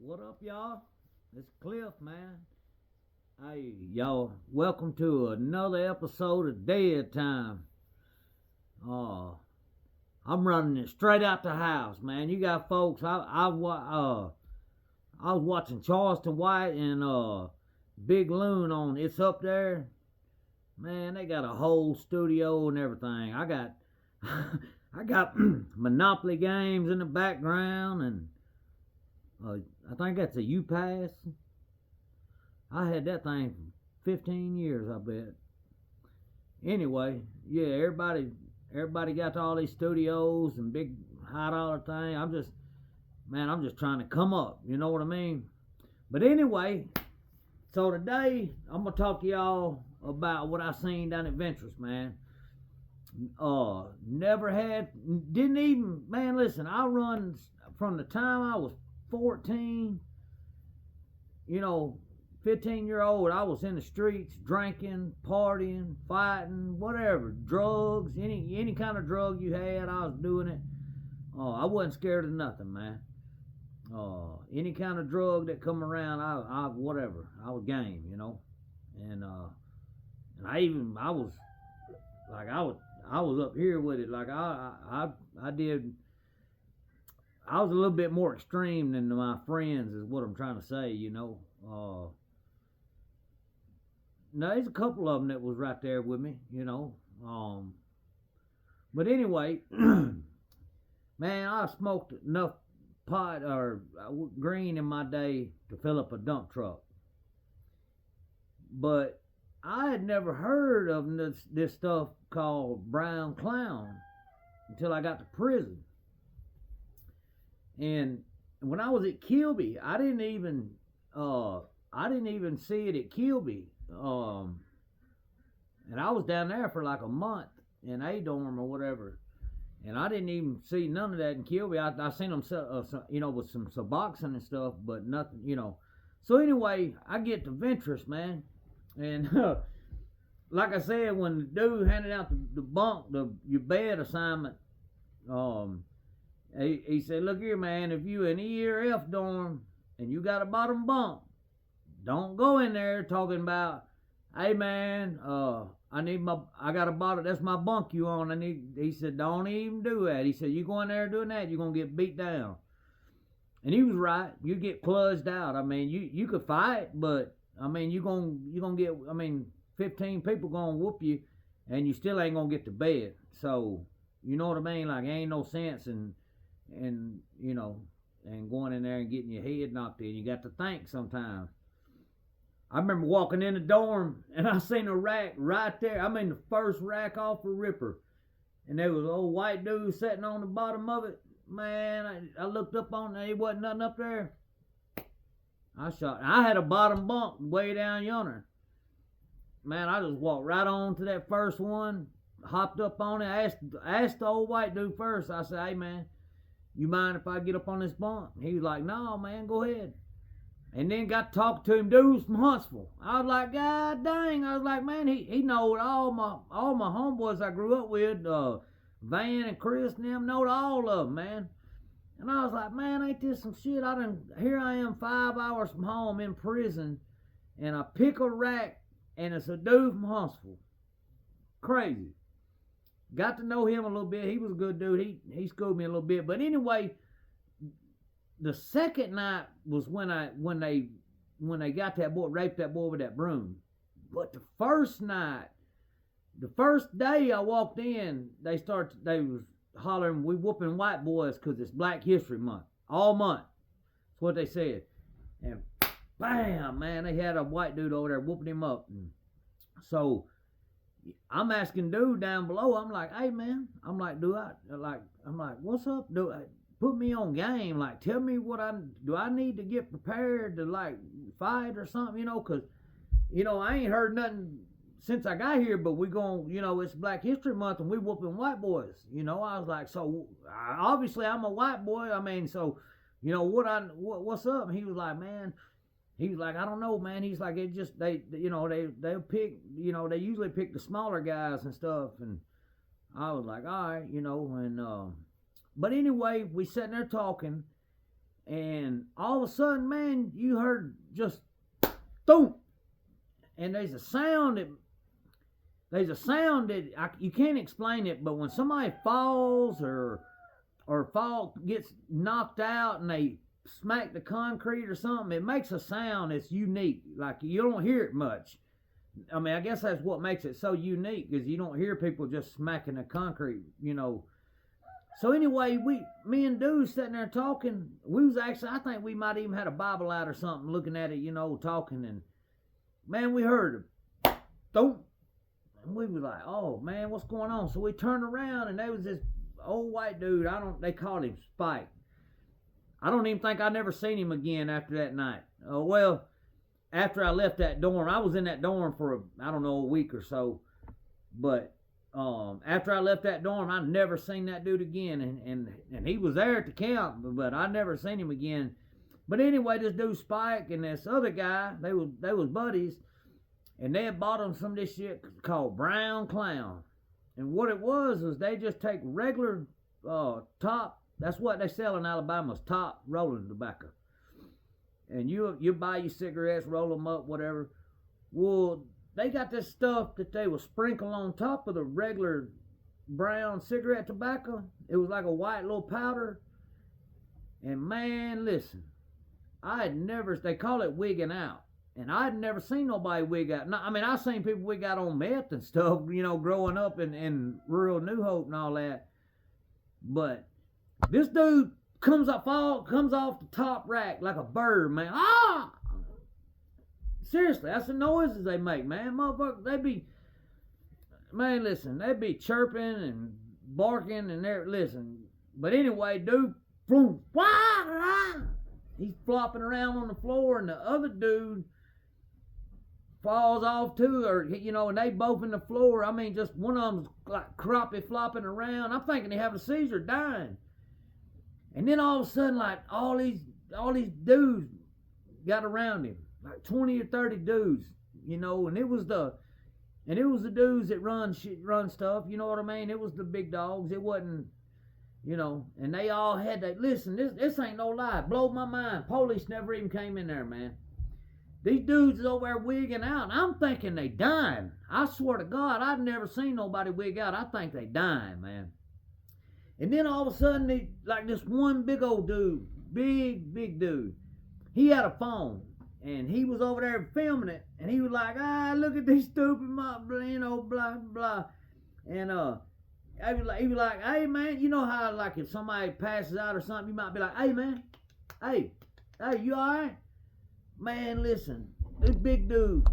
What up, y'all? It's Cliff, man. Hey, y'all, welcome to another episode of Dead Time. Uh, I'm running it straight out the house, man. You got folks. I was watching Charleston White and Big Loon on It's Up There. Man, they got a whole studio and everything. I got I got Monopoly games in the background and uh, I think that's a UPass. I had that thing for 15 years, I bet. Anyway, yeah, everybody got to all these studios and big high dollar thing. I'm just trying to come up. You know what I mean? But anyway, so today I'm gonna talk to y'all about what I seen down at Ventures, man. Never had, didn't even, man. Listen, I run from the time I was 14. You know, 15-year old, I was in the streets drinking, partying, fighting, whatever, drugs, any kind of drug you had, I was doing it. I wasn't scared of nothing, man. Any kind of drug that come around, I whatever, I was game, you know. And I was like I was up here with it, like I did. I was a little bit more extreme than my friends, is what I'm trying to say, you know. Now there's a couple of them that was right there with me, you know. But anyway, man, I smoked enough pot or green in my day to fill up a dump truck. But I had never heard of this stuff called brown clown until I got to prison. And when I was at Kilby, I didn't even see it at Kilby. And I was down there for like a month in A dorm or whatever, and I didn't even see none of that in Kilby. I seen them, you know, with some Suboxone and stuff, but nothing, you know. So anyway, I get to Ventress, man, and like I said, when the dude handed out the bunk, your bed assignment, he said, "Look here, man, if you in E or F dorm and you got a bottom bunk, don't go in there talking about, hey man, I got a bottle, that's my bunk you on. He said, don't even do that. He said, you go in there doing that, you're gonna get beat down. And he was right. You get plunged out. I mean, you could fight, but I mean, you gonna get. I mean, 15 people gonna whoop you, and you still ain't gonna get to bed. So you know what I mean? Like, ain't no sense in you know, and going in there and getting your head knocked in. You got to think sometimes. I remember walking in the dorm and I seen a rack right there. I mean, the first rack off the ripper. And there was an old white dude sitting on the bottom of it. Man, I looked up on there. There wasn't nothing up there. I had a bottom bunk way down yonder. Man, I just walked right on to that first one, hopped up on it, asked the old white dude first. I said, hey, man, you mind if I get up on this bunk? He was like, no, man, go ahead. And then got to talk to him, dudes from Huntsville. I was like, God dang! I was like, man, he knowed all my homeboys I grew up with, Van and Chris and them, knowed all of them, man. And I was like, man, ain't this some shit? Here I am 5 hours from home in prison, and I pick a rack, and it's a dude from Huntsville. Crazy. Got to know him a little bit. He was a good dude. He schooled me a little bit. But anyway, the second night was when they got that boy, raped that boy with that broom. But the first night, the first day I walked in, they was hollering, we whooping white boys because it's Black History Month. All month. That's what they said. And bam, man, they had a white dude over there whooping him up. And so I'm asking dude down below, I'm like, hey man, I'm like, what's up? Put me on game, like tell me what I need to get prepared to like fight or something, you know, cause you know I ain't heard nothing since I got here, but we going, you know, it's Black History Month and we whooping white boys, you know. I was like, so obviously I'm a white boy, I mean, so you know what's up? And he was like, man, I don't know, man. He's like, they'll pick, you know, they usually pick the smaller guys and stuff. And I was like, all right, you know. And but anyway, we sitting there talking, And all of a sudden, man, you heard just thump. And there's a sound that you can't explain it, but when somebody falls or gets knocked out and they smack the concrete or something, it makes a sound that's unique. Like, you don't hear it much. I mean, I guess that's what makes it so unique, is you don't hear people just smacking the concrete, you know. So anyway, me and dude sitting there talking. We was actually, I think we might even had a Bible out or something, looking at it, you know, talking. And man, we heard a thump. And we was like, oh man, what's going on? So we turned around and there was this old white dude. They called him Spike. I don't even think I never seen him again after that night. Well, after I left that dorm, I was in that dorm for a week or so. But after I left that dorm, I never seen that dude again. And he was there at the camp, but I never seen him again. But anyway, this dude Spike and this other guy, they was buddies, and they had bought them some of this shit called Brown Clown. And what it was they just take regular top. That's what they sell in Alabama, is top rolling tobacco. And you buy your cigarettes, roll them up, whatever. Well, they got this stuff that they will sprinkle on top of the regular brown cigarette tobacco. It was like a white little powder. And man, listen, they call it wigging out. And I'd never seen nobody wig out. I mean, I seen people wig out on meth and stuff, you know, growing up in rural New Hope and all that. But this dude comes off the top rack like a bird, man. Ah! Seriously, that's the noises they make, man. Motherfuckers, they be chirping and barking and listen. But anyway, dude, boom, he's flopping around on the floor, and the other dude falls off too, or, you know, and they both in the floor. I mean, just one of them's like crappie flopping around. I'm thinking they have a seizure, dying. And then all of a sudden, like, all these dudes got around him, like 20 or 30 dudes, you know, and it was the dudes that run stuff, you know what I mean? It was the big dogs. It wasn't, you know, and they all had that. Listen, this ain't no lie. It blows my mind. Police never even came in there, man. These dudes is over there wigging out, and I'm thinking they dying. I swear to God, I've never seen nobody wig out. I think they dying, man. And then all of a sudden, like this one big old dude, big dude, he had a phone, and he was over there filming it, and he was like, look at these stupid, you know, blah, blah. And he was like, hey, man, you know how, like, if somebody passes out or something, you might be like, hey, man, hey, you all right? Man, listen, this big dude,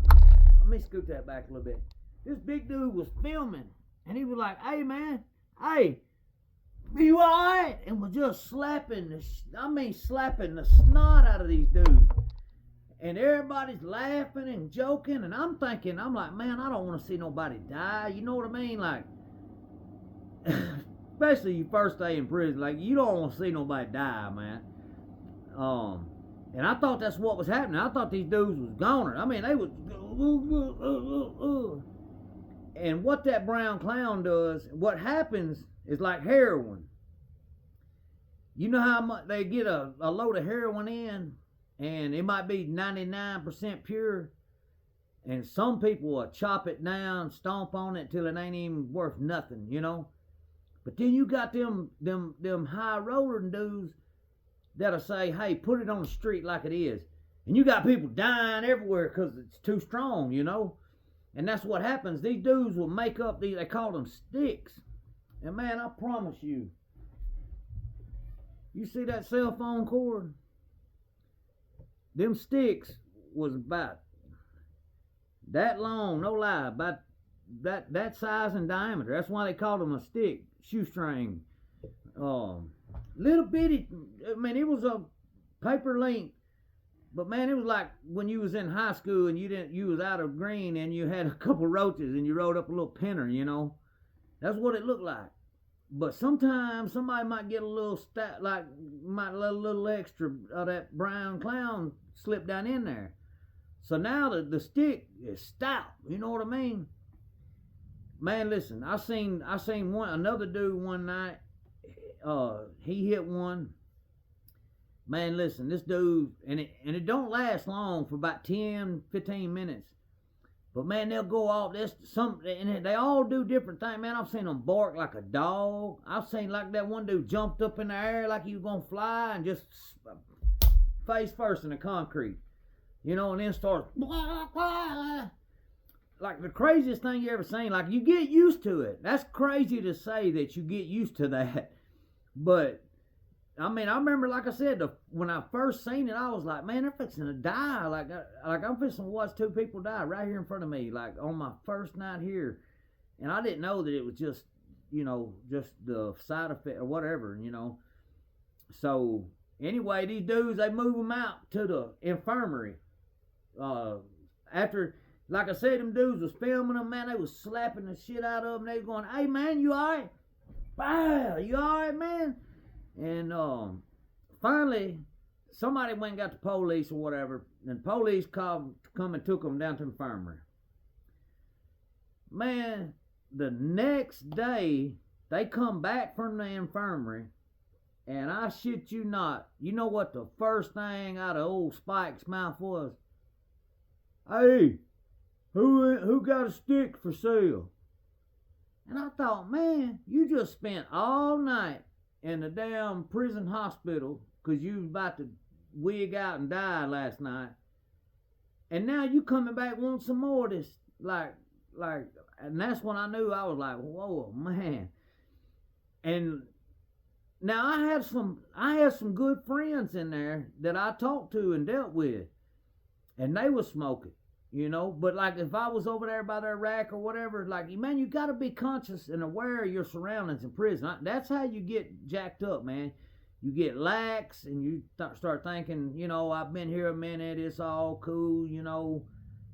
let me scoot that back a little bit. This big dude was filming, and he was like, hey, man, hey, you alright? And was just slapping the snot out of these dudes. And everybody's laughing and joking, and I'm like, man, I don't want to see nobody die. You know what I mean? Like, especially your first day in prison, like, you don't want to see nobody die, man. And I thought that's what was happening. I thought these dudes was goners. I mean, they was, and what that Brown Clown does, what happens is like heroin. You know how much they get a load of heroin in, and it might be 99% pure, and some people will chop it down, stomp on it till it ain't even worth nothing, you know. But then you got them high rollering dudes that'll say, hey, put it on the street like it is. And you got people dying everywhere because it's too strong, you know. And that's what happens. These dudes will make up they call them sticks. And man, I promise you, you see that cell phone cord? Them sticks was about that long, no lie, about that size and diameter. That's why they called them a stick, shoestring. Little bitty, I mean, it was a paper length, but man, it was like when you was in high school and you was out of green and you had a couple roaches and you rolled up a little pinner, you know. That's what it looked like. But sometimes somebody might get a little might let a little extra of that Brown Clown slip down in there. So now the stick is stout. You know what I mean? Man, listen, I seen another dude one night. He hit one, Man, listen, this dude, and it don't last long, for about 10, 15 minutes. But man, they'll go off this and they all do different things. Man, I've seen them bark like a dog. I've seen like that one dude jumped up in the air like he was gonna fly and just face first in the concrete, and then starts like the craziest thing you ever seen. Like, you get used to it. That's crazy to say that you get used to that, but I mean, I remember, like I said, when I first seen it, I was like, man, they're fixing to die. Like I'm fixing to watch two people die right here in front of me, like on my first night here. And I didn't know that it was just the side effect or whatever, So, anyway, these dudes, they move them out to the infirmary. After, like I said, them dudes was filming them, man, they was slapping the shit out of them. They was going, hey, man, you all right? Wow, you all right, man? And finally, somebody went and got the police or whatever, and the police come and took them down to the infirmary. Man, the next day, they come back from the infirmary, and I shit you not, you know what the first thing out of old Spike's mouth was? Hey, who got a stick for sale? And I thought, man, you just spent all night in the damn prison hospital because you was about to wig out and die last night, and now you coming back wanting some more of this, like, and that's when I knew. I was like, whoa, man. And now I had some good friends in there that I talked to and dealt with, and they was smoking, but like if I was over there by their rack or whatever, like, man, you got to be conscious and aware of your surroundings in prison. That's how you get jacked up, man. You get lax and you start thinking, I've been here a minute, it's all cool,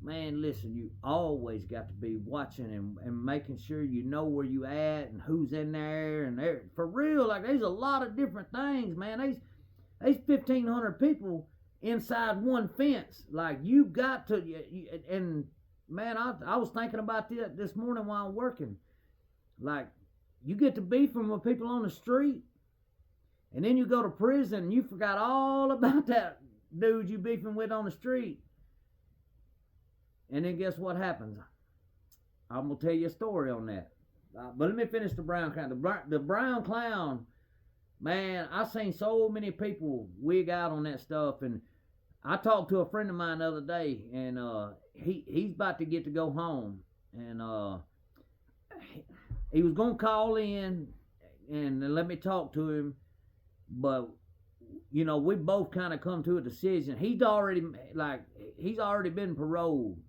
Man, listen, you always got to be watching and making sure you know where you at and who's in there, and for real, like, there's a lot of different things, man. There's 1,500 people inside one fence. Like, you got to, and man, I was thinking about this morning while I'm working. Like, you get to beefing with people on the street, and then you go to prison and you forgot all about that dude you beefing with on the street. And then guess what happens? I'm gonna tell you a story on that. But let me finish the brown clown. The brown clown, man, I seen so many people wig out on that stuff. And I talked to a friend of mine the other day, and he's about to get to go home, and he was gonna call in and let me talk to him, but we both kind of come to a decision. He's already been paroled,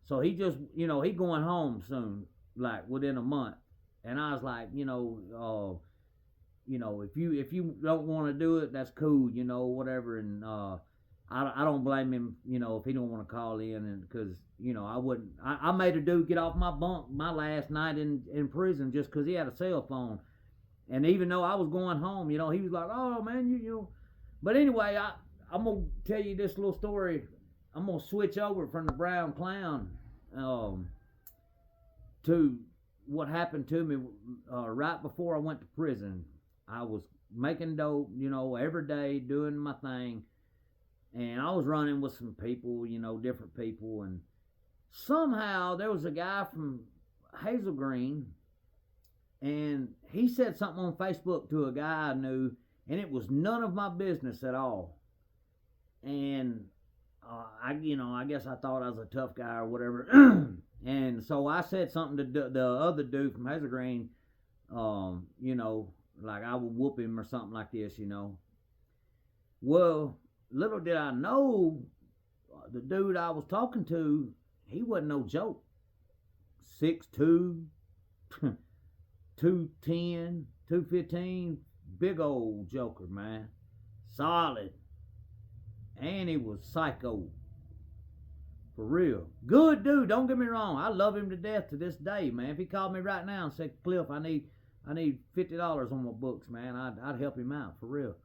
so he just he going home soon, like within a month. And I was like, if you don't want to do it, that's cool, whatever. And I don't blame him, if he don't want to call in, and because I wouldn't. I made a dude get off my bunk my last night in prison just because he had a cell phone, and even though I was going home, he was like, "Oh man, you." But anyway, I'm gonna tell you this little story. I'm gonna switch over from the brown clown to what happened to me right before I went to prison. I was making dope, every day, doing my thing. And I was running with some people, different people. And somehow there was a guy from Hazel Green, and he said something on Facebook to a guy I knew, and it was none of my business at all. And I guess I thought I was a tough guy or whatever. And so I said something to the other dude from Hazel Green, like I would whoop him or something like this, Well, little did I know, the dude I was talking to, he wasn't no joke. 6'2", 210, 215, big old joker, man. Solid. And he was psycho. For real. Good dude, don't get me wrong. I love him to death to this day, man. If he called me right now and said, Cliff, I need $50 on my books, man, I'd help him out, for real.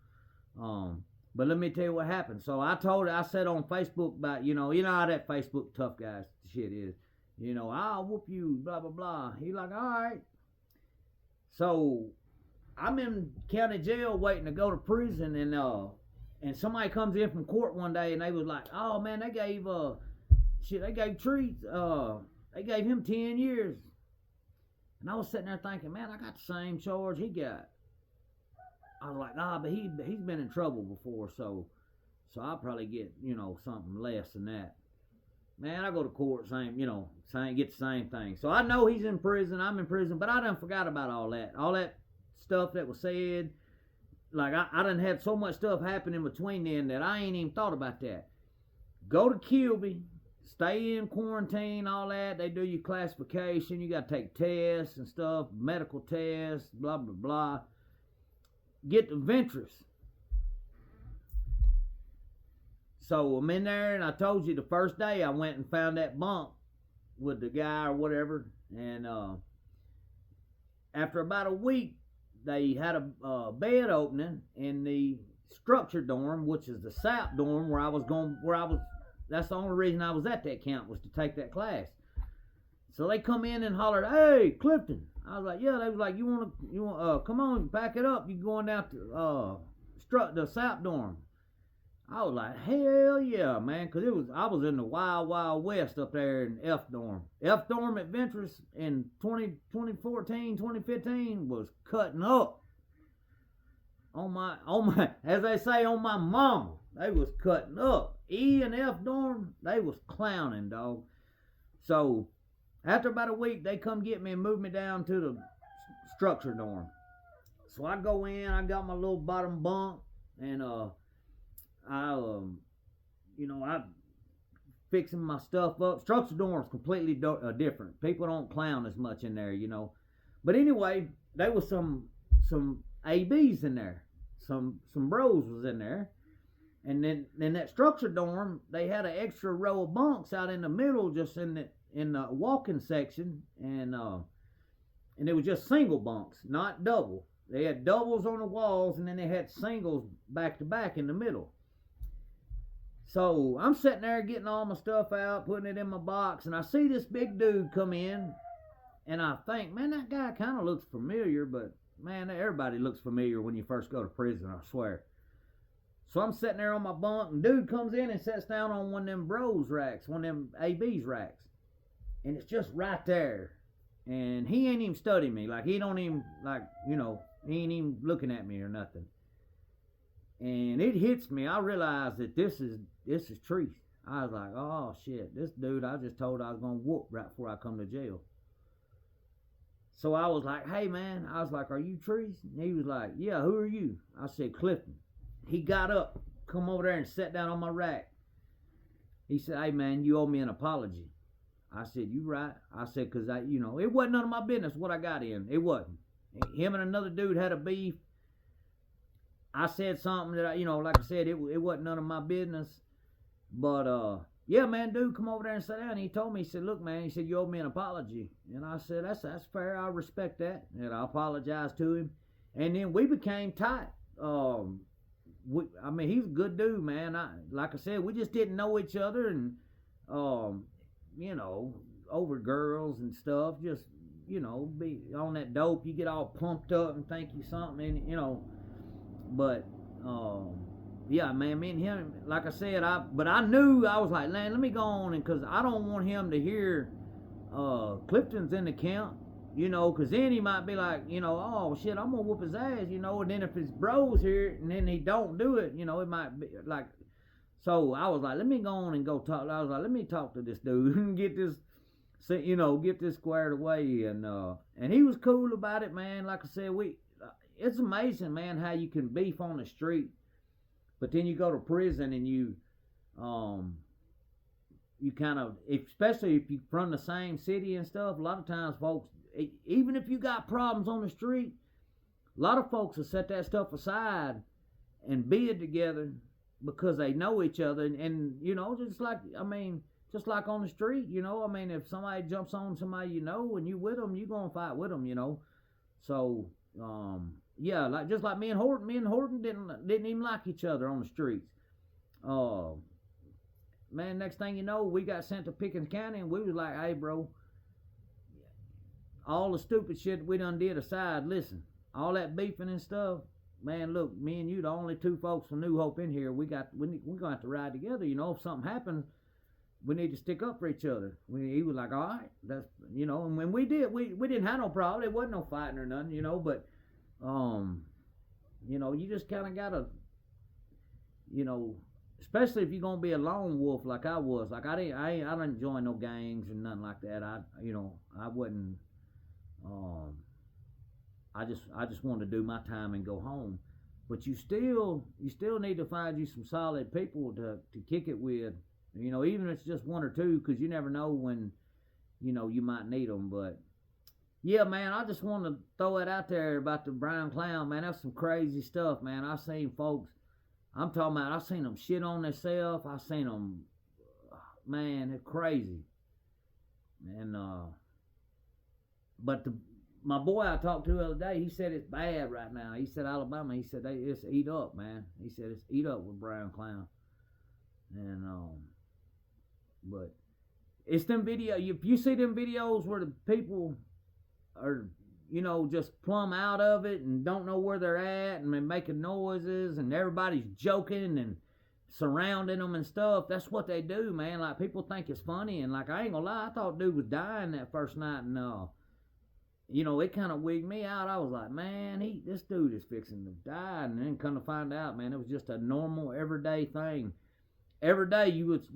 But let me tell you what happened. So I said on Facebook about, you know how that Facebook tough guy shit is. I'll whoop you, blah, blah, blah. He like, all right. So I'm in county jail waiting to go to prison, and And somebody comes in from court one day and they was like, oh man, they gave they gave Treat they gave him 10 years. And I was sitting there thinking, man, I got the same charge he got. I was like, nah, but he's been in trouble before, so I'll probably get, something less than that. Man, I go to court, get the same thing. So I know he's in prison, I'm in prison, but I done forgot about all that. All that stuff that was said. Like, I done had so much stuff happen in between then that I ain't even thought about that. Go to Kilby, stay in quarantine, all that. They do your classification. You got to take tests and stuff, medical tests, blah, blah, blah. Get the Ventress. So I'm in there, and I told you the first day I went and found that bunk with the guy or whatever. And after about a week, they had a bed opening in the structure dorm, which is the SAP dorm that's the only reason I was at that camp, was to take that class. So they come in and hollered, hey, Clifton. I was like, yeah. They was like, you want come on, back it up. You going down to the SAP dorm. I was like, hell yeah, man, because I was in the wild, wild west up there in F dorm. F dorm at Ventress in 2014, 2015 was cutting up. On my, as they say, on my mama, they was cutting up. E and F dorm, they was clowning, dog. So after about a week, they come get me and move me down to the structure dorm. So I go in, I got my little bottom bunk, and I fixing my stuff up. Structure dorm's completely different. People don't clown as much in there, But anyway, there was some ABs in there. Some bros was in there. And then in that structure dorm, they had an extra row of bunks out in the middle, just in the walking section, and it was just single bunks, not double. They had doubles on the walls, and then they had singles back to back in the middle. So I'm sitting there getting all my stuff out, putting it in my box, and I see this big dude come in, and I think, man, that guy kind of looks familiar, but man, everybody looks familiar when you first go to prison, I swear. So I'm sitting there on my bunk, and dude comes in and sits down on one of them bros racks, one of them AB's racks. And it's just right there. And he ain't even studying me. Like, he don't even, he ain't even looking at me or nothing. And it hits me. I realize that this is Treese. I was like, oh, shit. This dude I just told I was going to whoop right before I come to jail. So I was like, hey, man. I was like, are you Treese? And he was like, yeah, who are you? I said, Clifton. He got up, come over there and sat down on my rack. He said, hey, man, you owe me an apology. I said, you right. I said, because it wasn't none of my business what I got in. It wasn't. Him and another dude had a beef. I said something that, like I said, it wasn't none of my business. But, yeah, man, dude, come over there and sit down. He told me, he said, look, man, he said, you owe me an apology. And I said, that's fair. I respect that. And I apologized to him. And then we became tight. He's a good dude, man. Like I said, we just didn't know each other, and over girls and stuff. Just be on that dope. You get all pumped up and think you something, and But yeah, man, me and him, like I said, I knew. I was like, man, let me go on, and because I don't want him to hear Clifton's in the camp. Because then he might be like, oh, shit, I'm going to whoop his ass, and then if his bro's here and then he don't do it, it might be like, so I was like, let me go on and go talk. I was like, let me talk to this dude and get this squared away. And he was cool about it, man. Like I said, it's amazing, man, how you can beef on the street, but then you go to prison and you kind of, especially if you're from the same city and stuff, a lot of times folks, even if you got problems on the street, a lot of folks will set that stuff aside and bid together because they know each other. And just like on the street, if somebody jumps on somebody and you with them, you gonna fight with them, So, yeah, just like me and Horton didn't even like each other on the streets. Man, next thing you know, we got sent to Pickens County, and we was like, hey, bro, all the stupid shit we done did aside, listen, all that beefing and stuff, man, look, me and you, the only two folks from New Hope in here. We're gonna have to ride together. You know, if something happens, we need to stick up for each other. He was like, all right, that's, you know, and when we did, we didn't have no problem. There wasn't no fighting or nothing, you know, but, you know, you just kind of gotta, you know, especially if you're gonna be a lone wolf like I was. Like I didn't join no gangs or nothing like that. I wasn't. I just wanted to do my time and go home. But you still need to find you some solid people to kick it with. You know, even if it's just one or two, because you never know when, you know, you might need them. But yeah, man, I just want to throw it out there about the Brown Clown, man. That's some crazy stuff, man. I seen folks. I'm talking about. I seen them shit on themselves. I seen them, man. It's crazy. And but my boy I talked to the other day, he said it's bad right now. He said Alabama. He said it's eat up, man. He said it's eat up with Brown Clown. And but it's them video. If you see them videos where the people are, you know, just plumb out of it and don't know where they're at and making noises and everybody's joking and surrounding them and stuff, that's what they do, man. Like, people think it's funny, and like, I ain't gonna lie, I thought dude was dying that first night, and you know, it kind of wigged me out. I was like, man, this dude is fixing to die. And then come to find out, man, it was just a normal everyday thing. Every day you'd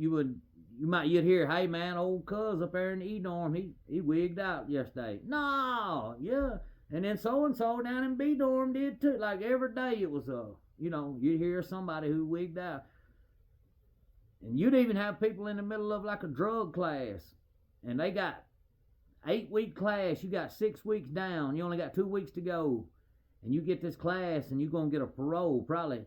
hear, hey man, old cuz up there in the E-dorm, he wigged out yesterday. No, yeah. And then so and so down in B-dorm did too. Like, every day it was you know, you'd hear somebody who wigged out. And you'd even have people in the middle of like a drug class, and they got 8-week class, you got 6 weeks down, you only got 2 weeks to go, and you get this class and you're gonna get a parole probably,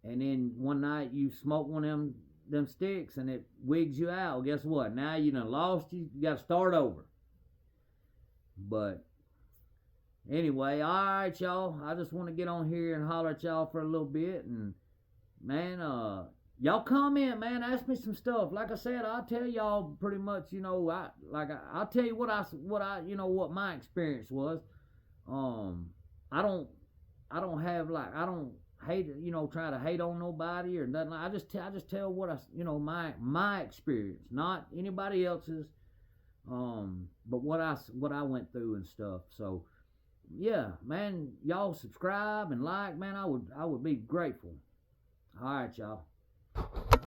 and then one night you smoke one of them sticks and it wigs you out. Well, guess what? Now you done lost, you gotta start over. But anyway, alright y'all, I just want to get on here and holler at y'all for a little bit, and man, y'all comment, man. Ask me some stuff. Like I said, I'll tell y'all pretty much, you know, I'll tell you what I you know, what my experience was. I don't have, like, I don't hate, you know, try to hate on nobody or nothing. I just tell what you know, my experience, not anybody else's. But what I went through and stuff. So yeah, man, y'all subscribe and like, man. I would be grateful. All right, y'all.